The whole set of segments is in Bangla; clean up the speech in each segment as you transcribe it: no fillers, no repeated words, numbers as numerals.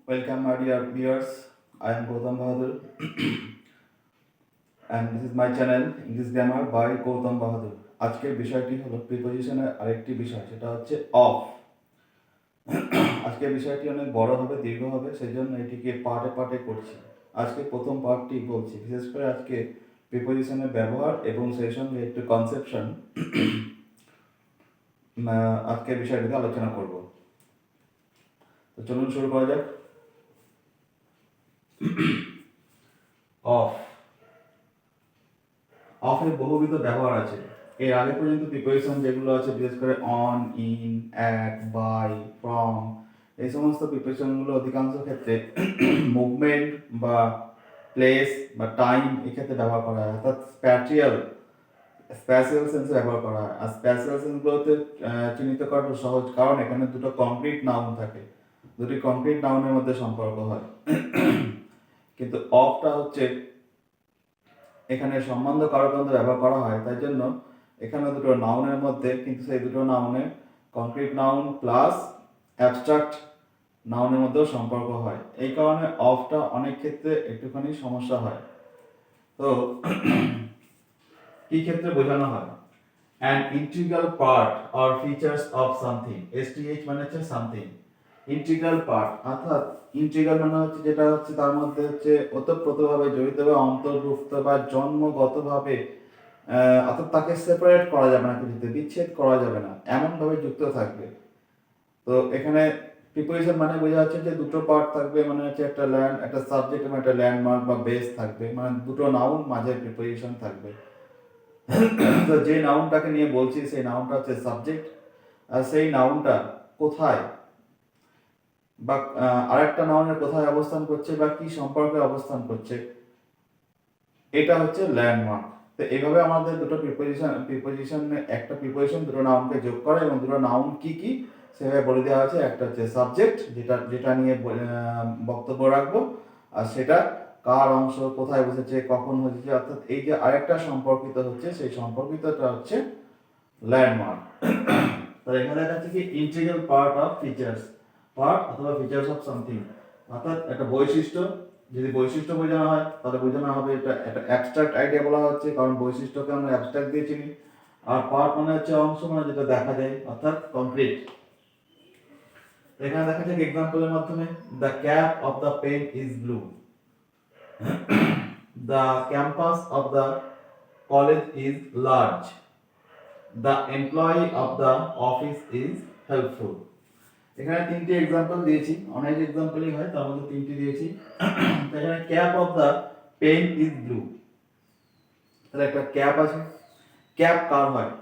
Welcome, my dear viewers. I am Gautam Bahadur, and this is my channel English Grammar by Gautam Bahadur. আজকের বিষয়টি হলো প্রিপোজিশনের আরেকটি বিষয়, সেটা হচ্ছে অফ। আজকের বিষয়টি অনেক বড় হবে, দীর্ঘ হবে, সেই জন্য এটিকে পার্টে পার্টে করছি। আজকে প্রথম পার্টটি বলছি, বিশেষ করে আজকে প্রিপোজিশনের ব্যবহার এবং সেই সঙ্গে একটু কনসেপশন আজকের বিষয়টিতে আলোচনা করব। তো চলুন শুরু করা যাক। অফ অফের বহুবিধ ব্যবহার আছে। এর আগে পর্যন্ত প্রিপোজিশন যেগুলো আছে, বিশেষ করে on, in, at, by, from, এই সমস্ত প্রিপোজিশনগুলো অধিকাংশ ক্ষেত্রে মুভমেন্ট বা প্লেস বা টাইম এক্ষেত্রে ব্যবহার করা হয়, অর্থাৎ স্প্যাশিয়াল সেন্সে ব্যবহার করা হয়। আর স্প্যাশিয়াল সেন্সগুলোতে চিহ্নিত করাটা সহজ, কারণ এখানে দুটো কংক্রিট নাউন থাকে, দুটি কংক্রিট নাউনের মধ্যে সম্পর্ক হয়। কিন্তু অফটা হচ্ছে এখানে সম্বন্ধ কারকবন্ধ ব্যবহার করা হয়, তাই জন্য এখানে দুটো নাউনের মধ্যে, কিন্তু সেই দুটো নাউনে কংক্রিট নাউন প্লাস অ্যাবস্ট্রাক্ট নাউনের মধ্যেও সম্পর্ক হয়। এই কারণে অফটা অনেক ক্ষেত্রে একটুখানি সমস্যা হয়। তো কি ক্ষেত্রে বোঝানো হয়? An integral part or features of something. STH মানে হচ্ছে সামথিং, ইন্টিগ্রাল পার্ট অর্থাৎ ইন্টিগ্রাল মানে হচ্ছে যেটা হচ্ছে তার মধ্যে হচ্ছে ওতপ্রোতভাবে জড়িত বা অন্তর্ভুক্ত বা জন্মগতভাবে, অর্থাৎ তাকে সেপারেট করা যাবে না, কিছুতে বিচ্ছেদ করা যাবে না, এমনভাবে যুক্ত থাকবে। তো এখানে প্রিপোজিশন মানে বোঝা যাচ্ছে যে দুটো পার্ট থাকবে, মানে হচ্ছে একটা একটা সাবজেক্ট এবং একটা ল্যান্ডমার্ক বা বেস থাকবে, মানে দুটো নাউন মাঝে প্রিপোজিশন থাকবে। তো যে নাউনটাকে নিয়ে বলছি সেই নাউনটা হচ্ছে সাবজেক্ট, আর সেই নাউনটা কোথায় বা আরেকটা নাউনের কোথায় অবস্থান করছে বা কি সম্পর্কে অবস্থান করছে, এটা হচ্ছে ল্যান্ডমার্ক। তো এইভাবে আমাদের দুটো প্রিপোজিশন একটা প্রিপোজিশন দুটো নাউনকে যোগ করে এবং দুটো নাউন কি কি সেভাবে বলে দেওয়া আছে। একটা হচ্ছে সাবজেক্ট, যেটা যেটা নিয়ে বক্তব্য রাখবো, আর সেটা কার অংশ, কোথায় বসেছে, কখন হয়েছে, অর্থাৎ এই যে আরেকটা সম্পর্কিত হচ্ছে, সেই সম্পর্কিতটা হচ্ছে ল্যান্ডমার্ক। তাহলে এখানে দেখা যাচ্ছে কি integral part of features, part অথবা ফিচার্স অফ সামথিং, অর্থাৎ একটা বৈশিষ্ট্য। যদি বৈশিষ্ট্য বোঝানো হয় তাহলে বোঝানো হবে এটা একটা অ্যাবস্ট্রাক্ট আইডিয়া বলা হচ্ছে, কারণ বৈশিষ্ট্যকে আমরা অ্যাবস্ট্রাক্ট দিয়ে চিনি। আর পার্ট মানে হচ্ছে অংশ, মানে যেটা দেখা যায়, অর্থাৎ কমপ্লিট। এখানে দেখা যাচ্ছে এক্সাম্পলের মাধ্যমে, the cap of the pen is blue, the campus of the college is large, the employee of the office is helpful. এখানে তিনটি এক্সাম্পল দিয়েছি, অনেক এক্সাম্পলই হয়, তার মধ্যে তিনটি দিয়েছি। এখানে cap of the pen is blue, তাহলে একটা ক্যাপ আছে। ক্যাপ কার হয়?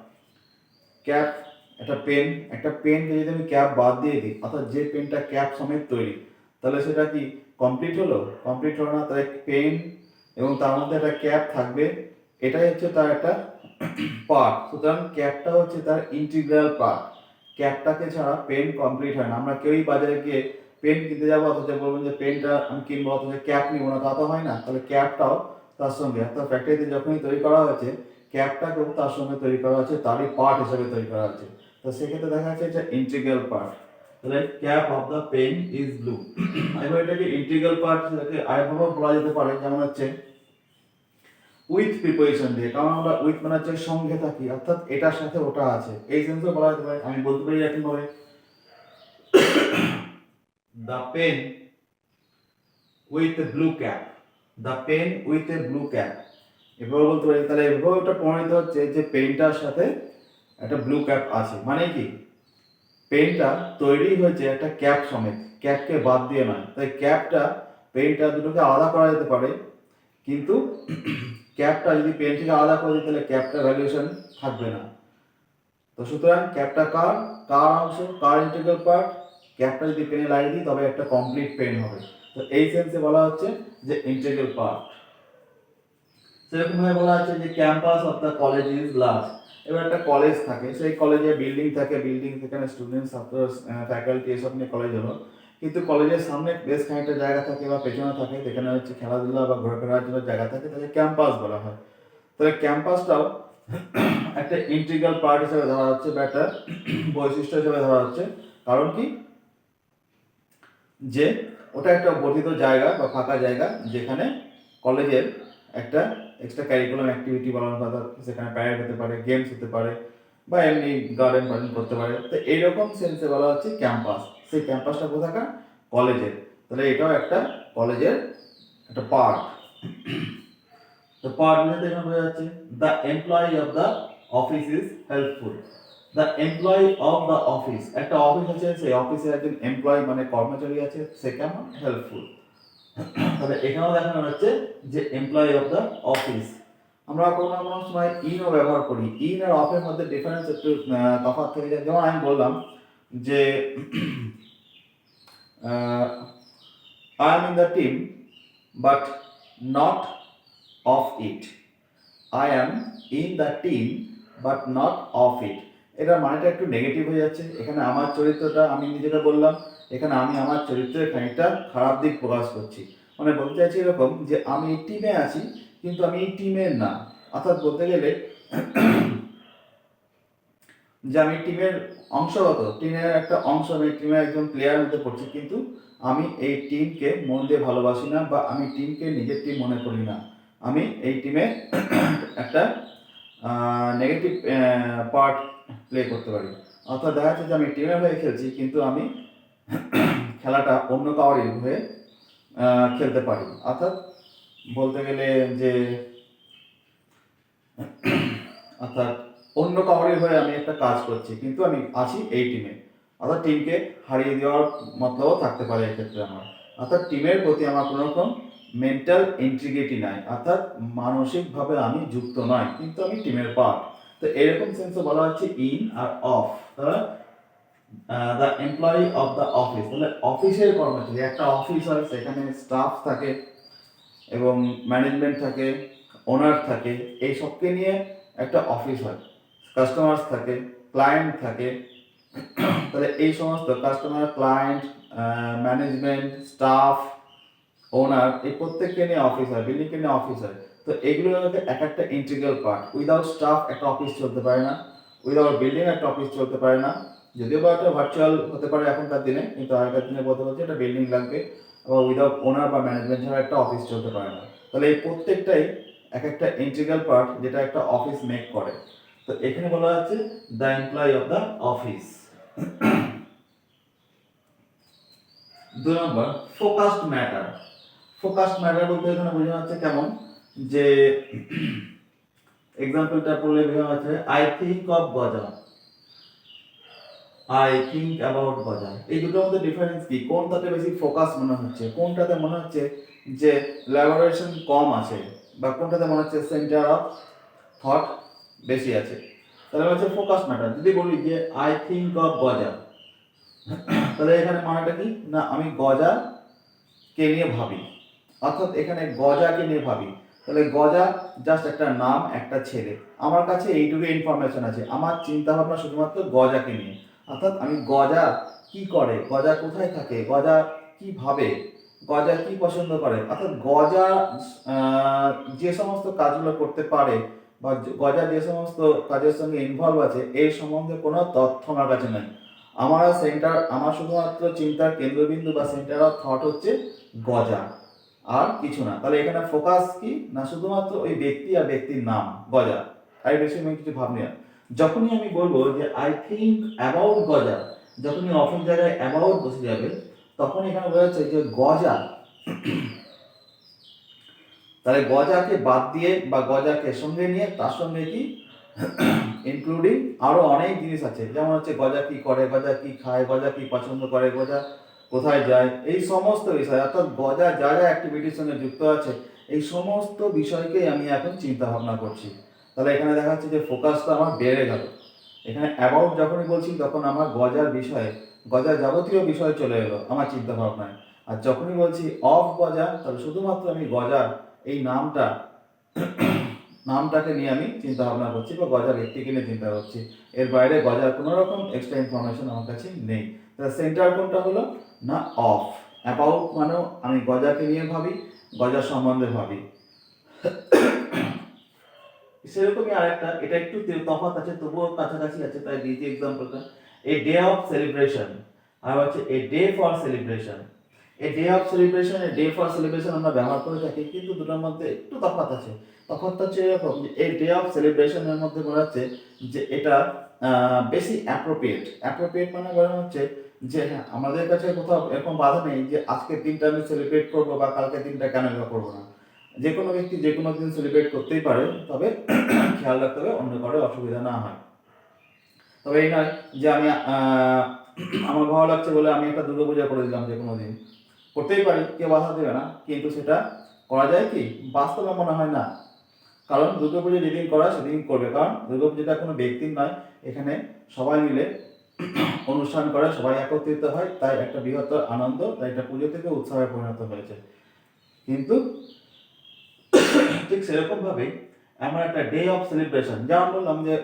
ক্যাপ একটা পেনকে যদি আমি ক্যাপ বাদ দিয়ে দিই, অর্থাৎ যে পেনটা ক্যাপ সমেত তৈরি, তাহলে সেটা কি কমপ্লিট হলো? কমপ্লিট হলো না। তাহলে পেন এবং তার মধ্যে একটা ক্যাপ থাকবে, এটাই হচ্ছে তার একটা পার্ট। সুতরাং ক্যাপটা হচ্ছে তার ইন্টিগ্রাল পার্ট। ক্যাপটাকে ছাড়া পেন কমপ্লিট হয় না। আমরা কেউই বাজারে গিয়ে পেন কিনতে যাবো, অথচ বলবেন যে পেনটা আমি কিনবো, অথচ ক্যাপ নিবো না, তা তো হয় না। তাহলে ক্যাপটাও তার সঙ্গে, অর্থাৎ ফ্যাক্টরিতে যখনই তৈরি করা হয়েছে, ক্যাপটাকেও তার সঙ্গে তৈরি করা হচ্ছে, তারই পার্ট হিসেবে তৈরি করা হচ্ছে। তো সেক্ষেত্রে দেখা যাচ্ছে এটা ইন্টিগ্রাল পার্ট। তাহলে cap of the pen is blue. এবার এটাকে ইন্টিগ্রাল পার্ট আরেকভাবে বলা যেতে পারে, যেমন হচ্ছে উইথ প্রিপোজিশন দিয়ে, কারণ আমরা উইথ মানে হচ্ছে সঙ্গে থাকি, অর্থাৎ এটার সাথে ওটা আছে, এই সেন্সে বলা যেতে পারে। আমি বলতে পারি এখন ভাবে, the pen with a blue cap, the pen with a blue cap, এভাবে বলতে পারি। তাহলে এভাবে ওটা প্রমাণিত হচ্ছে যে পেনটার সাথে একটা ব্লু ক্যাপ আছে, মানে কি পেনটা তৈরি হয়েছে একটা ক্যাপ সমেত, ক্যাপকে বাদ দিয়ে নয়। তাই ক্যাপটা পেনটা দুটোকে আলাদা করা যেতে পারে, কিন্তু ক্যাপটা যদি পেন থেকে আলাদা করে দিই তাহলে ক্যাপটা ভ্যালুয়েশন থাকবে না। তো সুতরাং ক্যাপটা কার কার অংশ, কার ইন্টিগ্রাল পার্ট, ক্যাপটা যদি পেনে লাগিয়ে দিই তবে একটা কমপ্লিট পেন হবে। তো এই সেন্সে বলা হচ্ছে যে ইন্টিগ্রাল পার্ট। সেরকম ভাবে বলা আছে যে campus of the college is large. এবার একটা কলেজ থাকে, সেই কলেজে বিল্ডিং থাকে, বিল্ডিং সেখানে স্টুডেন্ট, ছাত্র, ফ্যাকাল্টি এসব নিয়ে কলেজ হলো, কিন্তু কলেজের সামনে বেশ খানিকটা জায়গা থাকে বা পেছনে থাকে, যেখানে হচ্ছে খেলাধুলা বা ঘোরাফেরার জন্য জায়গা থাকে, তাকে ক্যাম্পাস বলা হয়। তাহলে ক্যাম্পাসটাও একটা ইন্টিগ্রাল পার্ট হিসেবে ধরা হচ্ছে বা একটা বৈশিষ্ট্য হিসেবে ধরা হচ্ছে। কারণ কি? যে ওটা একটা বর্ধিত জায়গা বা ফাঁকা জায়গা যেখানে কলেজের একটা এক্সট্রা ক্যারিকুলাম অ্যাক্টিভিটি পালন করা, সেখানে প্যারেড হতে পারে, গেমস হতে পারে, বা এমনি গার্ডেন পালন করতে পারে। তো এইরকম সেন্সে বলা হচ্ছে ক্যাম্পাস। সেই ক্যাম্পাসটা কোথাকার? কলেজের। তাহলে এটাও একটা কলেজের একটা পার্ট। তো পার্ট বলতে এখানে বোঝা যাচ্ছে the employee of the office is helpful. The employee of the office, একটা অফিস আছে, সেই অফিসে একজন এমপ্লয়ি মানে কর্মচারী আছে, সে কেমন? হেল্পফুল। তাহলে এখানেও দেখানো হচ্ছে যে এমপ্লয়ি অফ দ্য অফিস। আমরা কোনো না কোনো সময় ইনও ব্যবহার করি, ইন আর অফের মধ্যে ডিফারেন্স একটু তফাৎ থেকে যায়। যেমন আমি বললাম যে I am in the team but not of it. I am in the team but not of it. এটার মানেটা একটু নেগেটিভ হয়ে যাচ্ছে। এখানে আমার চরিত্রটা আমি নিজেকে বললাম, এখানে আমি আমার চরিত্রের খানিকটা খারাপ দিক প্রকাশ করছি। মানে বলতে চাইছি এরকম যে আমি এই টিমে আছি কিন্তু আমি এই টিমের না। অর্থাৎ বলতে গেলে যে আমি টিমের অংশগত, টিমের একটা অংশ, আমি টিমের একজন প্লেয়ার মধ্যে পড়ছি, কিন্তু আমি এই টিমকে মন দিয়ে ভালোবাসি না, বা আমি টিমকে নিজের টিম মনে করি না। আমি এই টিমে একটা নেগেটিভ পার্ট প্লে করতে পারি। অর্থাৎ দেখা যাচ্ছে যে আমি টিমের হয়ে খেলছি কিন্তু আমি খেলাটা অন্য কাউরি হয়ে খেলতে পারি। অর্থাৎ বলতে গেলে যে অর্থাৎ অন্য কাউরি হয়ে আমি একটা কাজ করছি কিন্তু আমি আছি এই টিমে। অর্থাৎ টিমকে হারিয়ে দেওয়ার মতলবও থাকতে পারে এক্ষেত্রে আমার। অর্থাৎ টিমের প্রতি আমার কোনো রকম মেন্টাল ইন্টিগ্রিটি নাই, অর্থাৎ মানসিকভাবে আমি যুক্ত নয় কিন্তু আমি টিমের পার্ট। তো এরকম সেন্সে বলা হচ্ছে ইন আর অফ। তাহলে the employee of the office, তাহলে অফিসের কর্মচারী, একটা অফিস হয়, সেখানে স্টাফ থাকে এবং ম্যানেজমেন্ট থাকে, ওনার থাকে, এই সবকে নিয়ে একটা অফিস হয়। কাস্টমার্স থাকে, ক্লায়েন্ট থাকে। তাহলে এই সমস্ত কাস্টমার, ক্লায়েন্ট, ম্যানেজমেন্ট, স্টাফ, ওনার, এই প্রত্যেককে নিয়ে অফিস হয়, বিল্ডিংকে নিয়ে অফিস হয়। তো এগুলো হচ্ছে এক একটা ইন্টিগ্রাল পার্ট। উইদাউট স্টাফ একটা অফিস চলতে পারে না, উইদাউট বিল্ডিং একটা অফিস চলতে পারে না। যদিও বা একটা ভার্চুয়াল হতে পারে এখনকার দিনে, কিন্তু আগেকার দিনে বলতে হচ্ছে একটা বিল্ডিং লাগবে, আবার উইদাউট ওনার বা ম্যানেজমেন্ট ছাড়া একটা অফিস চলতে পারে না। তাহলে এই প্রত্যেকটাই এক একটা ইন্টিগ্রাল পার্ট যেটা একটা অফিস মেক করে। তো এখানে বলা হচ্ছে the employee of the office. 2 number focused matter. Focused matter বলতে এখানে বোঝানো হচ্ছে কেমন, যে এক্সাম্পলটা পড়লে বোঝানো হচ্ছে আই থিঙ্ক অফ গজা, আই থিঙ্ক অ্যাবাউট গজা। এই দুটোর মধ্যে ডিফারেন্স কি? কোনটাতে বেশি ফোকাস মনে হচ্ছে, কোনটাতে মনে হচ্ছে যে ল্যাবরেশন কম আছে, বা কোনটাতে মনে হচ্ছে সেন্টার অফ থট বেশি আছে। তাহলে হচ্ছে ফোকাস ম্যাটার। যদি বলি যে আই থিঙ্ক অফ গজা, তাহলে এখানে মানেটা কি? না আমি গজা কে নিয়ে ভাবি, অর্থাৎ এখানে গজাকে নিয়ে ভাবি। তাহলে গজা জাস্ট একটা নাম, একটা ছেলে। আমার কাছে এইটুকু ইনফরমেশন আছে, আমার চিন্তা ভাবনা শুধুমাত্র গজাকে নিয়ে। অর্থাৎ আমি গজা কি করে, গজা কোথায় থাকে, গজা কি ভাবে, গজা কি পছন্দ করে, অর্থাৎ গজা যে সমস্ত কাজগুলো করতে পারে বা গজা যে সমস্ত কাজের সঙ্গে ইনভলভ আছে, এই সম্বন্ধে কোনো তথ্য আমার কাছে নাই। আমার শুধুমাত্র চিন্তার কেন্দ্রবিন্দু বা সেন্টার অফ থট হচ্ছে গজা, আর কিছু না। তাহলে এখানে ফোকাস কি? না শুধুমাত্র ওই ব্যক্তি আর ব্যক্তির নাম গজা, তাই বেশি আমি কিছু ভাবনি না। যখনই আমি বলবো যে আই থিঙ্ক অ্যাবাউট গজা, যখনই অফিস জায়গায় অ্যাবাউট বসে যাবে, তখন এখানে বোঝা যাচ্ছে যে গজা, তাহলে গজাকে বাদ দিয়ে বা গজাকে সঙ্গে নিয়ে তার সঙ্গে কি ইনক্লুডিং আরো অনেক জিনিস আছে, যেমন হচ্ছে গজা কি করে, গজা কি খায়, গজা কি পছন্দ করে, গজা কোথায় যায়, এই সমস্ত বিষয়, অর্থাৎ গজা যা যা অ্যাক্টিভিটির সঙ্গে যুক্ত আছে, এই সমস্ত বিষয়কেই আমি এখন চিন্তা ভাবনা করছি। তাহলে এখানে দেখা যাচ্ছে যে ফোকাসটা আমার বেড়ে গেল। এখানে অ্যাবাউট যখনই বলছি তখন আমার গজার বিষয়ে, গজার যাবতীয় বিষয় চলে এলো আমার চিন্তা ভাবনায়। আর যখনই বলছি অফ গজা, তাহলে শুধুমাত্র আমি গজার এই নামটাকে নিয়ে আমি চিন্তা ভাবনা করছি, বা গজা ব্যক্তিকে নিয়ে চিন্তা করছি। এর বাইরে গজার কোনো রকম এক্সট্রা ইনফরমেশন আমার কাছে নেই। তাহলে সেন্টার কোনটা হলো? না অফ। অ্যাবাউট মানেও আমি গজাকে নিয়ে ভাবি, গজার সম্বন্ধে ভাবি। সেরকমই আরেকটা, এটা একটু তফাৎ আছে তবুও কাছাকাছি আছে, তাই দিয়েছি এক্সাম্পলটা। এ ডে অফ সেলিব্রেশন আর হচ্ছে এ ডে ফর সেলিব্রেশন। এই day of celebration, day for celebration আমরা ব্যবহার করে থাকি, কিন্তু দুটোর মধ্যে একটু তফাৎ আছে। তফাৎটা হচ্ছে এরকম যে এই ডে অফ সেলিব্রেশনের মধ্যে বলা হচ্ছে যে এটা বেশি অ্যাপ্রোপ্রিয়েট মানে বলা হচ্ছে যে হ্যাঁ আমাদের কাছে কোথাও এরকম বাধা নেই যে আজকের দিনটা আমি সেলিব্রেট করবো বা কালকের দিনটা কেন বা করবো না। যে কোনো ব্যক্তি যে কোনো দিন সেলিব্রেট করতেই পারে, তবে খেয়াল রাখতে হবে অন্য কারো অসুবিধা না হয়। তবে এই নয় যে আমি আমার ভালো লাগছে বলে আমি একটা দুর্গাপূজা করে দিলাম, যে কোনো দিন করতেই পারি, কেউ বাধা দেবে না, কিন্তু সেটা করা যায় কি বাস্তবে মনে হয় না। কারণ দুর্গাপুজো যেদিন করা সেদিন করবে, কারণ দুর্গাপুজোটা কোনো ব্যক্তির নয়, এখানে সবাই মিলে অনুষ্ঠান করে, সবাই একত্রিত হয়, তাই একটা বৃহত্তর আনন্দ, তাই এটা পুজো থেকে উৎসবে পরিণত হয়েছে। কিন্তু ঠিক সেরকম ভাবে আমরা একটা ডে অফ সেলিব্রেশন, যেমন বললাম যে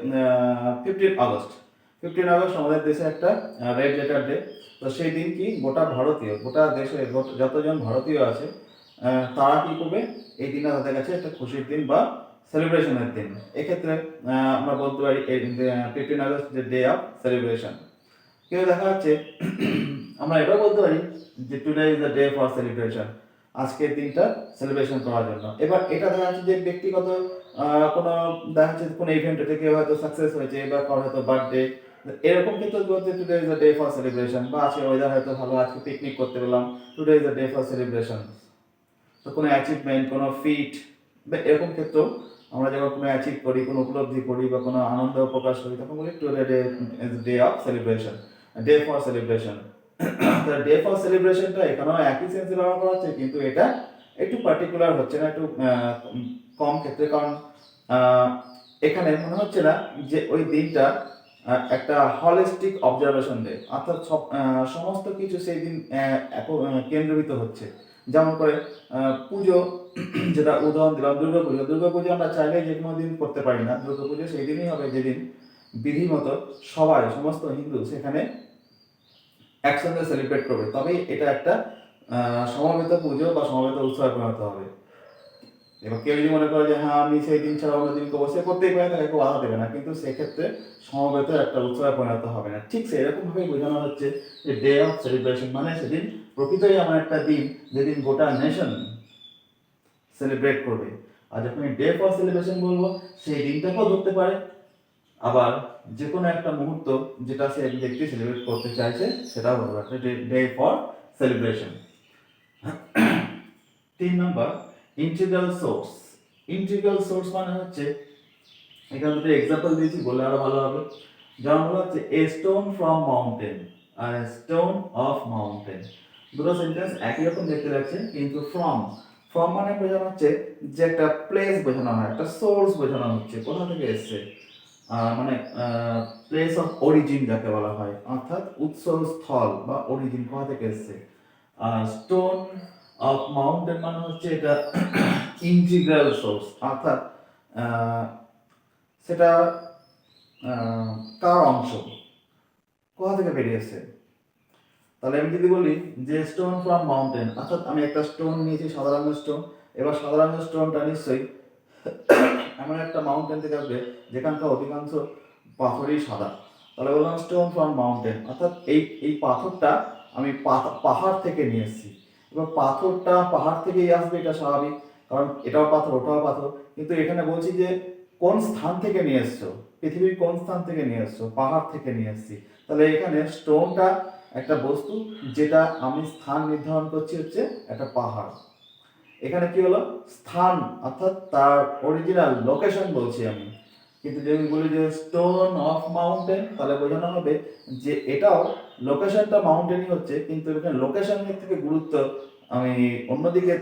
15 আগস্ট আমাদের দেশে একটা রেড লেটার ডে। তো সেই দিন কি গোটা দেশে যতজন ভারতীয় আছে তারা কি করবে, এই দিনটা তাদের কাছে একটা খুশির দিন বা সেলিব্রেশনের দিন। এক্ষেত্রে আমরা বলতে পারি 15 আগস্ট ডে অফ সেলিব্রেশন। কিন্তু দেখা যাচ্ছে আমরা এটাও বলতে পারি যে today is the day for celebration, আজকের দিনটা সেলিব্রেশন করার জন্য। এবার এটা দেখা যাচ্ছে যে ব্যক্তিগত কোনো দেখা যাচ্ছে কোনো ইভেন্ট থেকে হয়তো সাকসেস হয়েছে বা কারো হয়তো বার্থডে, এরকম কিন্তু বলতে today is the day for celebration, বা আজকে ওয়েদার হয়তো ভালো, আজকে পিকনিক করতে পেলাম, today is the day for celebration. তো কোনো অ্যাচিভমেন্ট, কোনো ফিট বা এরকম ক্ষেত্রেও আমরা যখন কোনো অ্যাচিভ করি, কোনো উপলব্ধি করি বা কোনো আনন্দ প্রকাশ করি, তখন বলি today day of celebration, day for celebration. Day for সেলিব্রেশনটা এখানেও একই সেন্সে ব্যবহার করা হচ্ছে, কিন্তু এটা একটু পার্টিকুলার হচ্ছে না, একটু কম ক্ষেত্রে। কারণ এখানে মনে হচ্ছে না যে ওই দিনটা একটা হলিস্টিক অবজারভেশন ডে, অর্থাৎ সমস্ত কিছু সেই দিন কেন্দ্রীভূত হচ্ছে। যেমন করে পুজো, যেটা উদাহরণ দিলাম দুর্গাপুজো আমরা চাইলে যে কোনো দিন করতে পারি না, দুর্গাপুজো সেই দিনই হবে যেদিন বিধিমতো সমস্ত হিন্দু সেখানে একসঙ্গে সেলিব্রেট করবে, তবেই এটা একটা সমবেত পুজো বা সমবেত উৎসবে পরিণত হবে। এবার কেউ যদি মনে করে যে হ্যাঁ আমি সেই দিন ছাড়া অন্য দিন করবো, সে করতেই পারে, তাকে কেউ বাধা দেবে না, কিন্তু সেক্ষেত্রে সমবেত একটা উৎসবে পরিণত হবে না। ঠিক সেরকম ভাবেই বোঝানো হচ্ছে যে ডে অফ সেলিব্রেশন মানে সেদিন প্রকৃতই এমন একটা দিন যেদিন গোটা নেশন সেলিব্রেট করবে। আর যখন ডে ফর সেলিব্রেশন বলবো, সেই দিনটাকেও ধরতে পারে, আবার যে কোনো একটা মুহূর্ত যেটা সে ব্যক্তি সেলিব্রেট করতে চাইছে সেটাও হতে পারে day for celebration. 3 number, integral source. Integral source মানে হচ্ছে, এখানে দুটো এক্সাম্পল দিয়েছি বললে আরো ভালো হবে। যেমন বলা হচ্ছে এ স্টোন ফ্রম মাউন্টেন আর এ স্টোন অফ মাউন্টেন, দুটো সেন্টেন্স একই রকম দেখতে লাগছে, কিন্তু ফ্রম মানে বোঝানো হচ্ছে যে একটা প্লেস বোঝানো হয়, একটা সোর্স বোঝানো হচ্ছে, কোথা থেকে এসছে, মানে প্লেস অফ অরিজিন যাকে বলা হয়, অর্থাৎ উৎসস্থল বা অরিজিন কোথা থেকে এসছে। আর স্টোন অফ মাউন্টেন মানে হচ্ছে এটা ইন্টিগ্রাল সোর্স, অর্থাৎ সেটা কার অংশ, কোথা থেকে বেরিয়ে এসছে। তাহলে আমি যদি বলি যে স্টোন ফ্রম মাউন্টেন, অর্থাৎ আমি একটা স্টোন নিয়েছি, সাদা রঙের স্টোন, এবার সাদা রঙের স্টোনটা নিশ্চয়ই এমন একটা মাউন্টেন থেকে আসবে যেখানকার অধিকাংশ পাথরই সাদা। তাহলে বললাম স্টোন ফ্রম মাউন্টেন, অর্থাৎ এই পাথরটা আমি পাহাড় থেকে নিয়ে এসেছি। এবার পাথরটা পাহাড় থেকেই আসবে, এটা স্বাভাবিক, কারণ এটাও পাথর ওটাও পাথর, কিন্তু এখানে বলছি যে কোন স্থান থেকে নিয়ে এসছো, পৃথিবীর কোন স্থান থেকে নিয়ে এসছো, পাহাড় থেকে নিয়ে এসছি। তাহলে এখানে স্টোনটা একটা বস্তু, যেটা আমি স্থান নির্ধারণ করছি হচ্ছে একটা পাহাড়। এখানে কি হলো স্থান, অর্থাৎ তার অরিজিনাল লোকেশন বলছি আমি। কিন্তু যদি বলি যে স্টোন অফ মাউন্টেন, তাহলে বোঝানো হবে যে এটাও লোকেশনটা মাউন্টেনই হচ্ছে, কিন্তু এখানে লোকেশনের থেকে গুরুত্ব আমি অন্যদিকে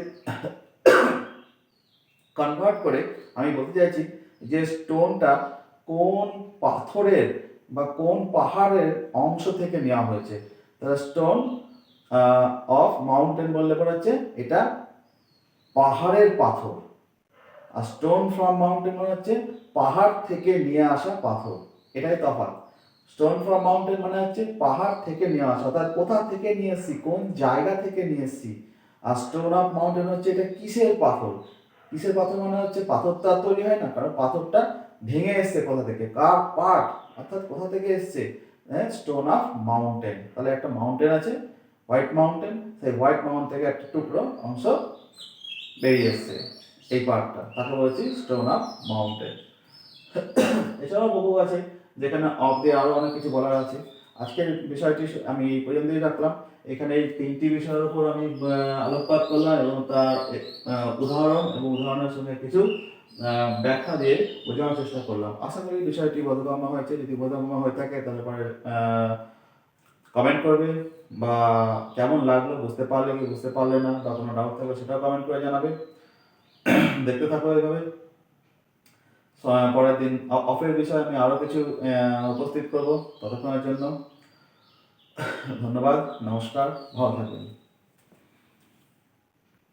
কনভার্ট করে আমি বলতে চাইছি যে স্টোনটা কোন পাথরের বা কোন পাহাড়ের অংশ থেকে নেওয়া হয়েছে। তাহলে স্টোন অফ মাউন্টেন বললে পরে হচ্ছে এটা পাহাড়ের পাথর, আর স্টোন ফ্রম মাউন্টেন মানে হচ্ছে পাহাড় থেকে নিয়ে আসা পাথর, এটাই তফাৎ। স্টোন ফ্রম মাউন্টেন মানে হচ্ছে পাহাড় থেকে নিয়ে আসা, অর্থাৎ কোথা থেকে নিয়ে এসেছি, কোন জায়গা থেকে নিয়ে এসেছি। আর স্টোন অফ মাউন্টেন হচ্ছে এটা কিসের পাথর, কিসের পাথর মানে হচ্ছে পাথরটা তৈরি হয় না, কারণ পাথরটা ভেঙে এসছে কোথা থেকে, কার পার্ট, অর্থাৎ কোথা থেকে এসছে, স্টোন অফ মাউন্টেন। তাহলে একটা মাউন্টেন আছে, হোয়াইট মাউন্টেন, সেই হোয়াইট মাউন্টেন থেকে একটা টুকরো অংশ বেরিয়ে এসছে, এই পার্টটা, তাকে বলছি স্টোন অফ মাউন্টেন। এছাড়াও বহু আছে যেখানে অফ দিয়ে আরও অনেক কিছু বলার আছে। আজকের বিষয়টি আমি এই পর্যন্তই রাখলাম। এখানে এই তিনটি বিষয়ের উপর আমি আলোকপাত করলাম এবং তার উদাহরণ এবং উদাহরণের সঙ্গে কিছু ব্যাখ্যা দিয়ে বোঝানোর চেষ্টা করলাম। আশা করি বিষয়টি বোধগম্য হয়েছে। যদি বোধগম্য হয়ে থাকে তাহলে পরে কমেন্ট করবে, বা কেমন লাগলো, বুঝতে পারলে কি বুঝতে পারলে না, বা কোনো ডাউট থাকলে সেটাও কমেন্ট করে জানাবে। দেখতে থাকো এইভাবে। পরের দিন অফের বিষয়ে আমি আরও কিছু উপস্থিত করব। ততক্ষণের জন্য ধন্যবাদ, নমস্কার, ভালো থাকবেন।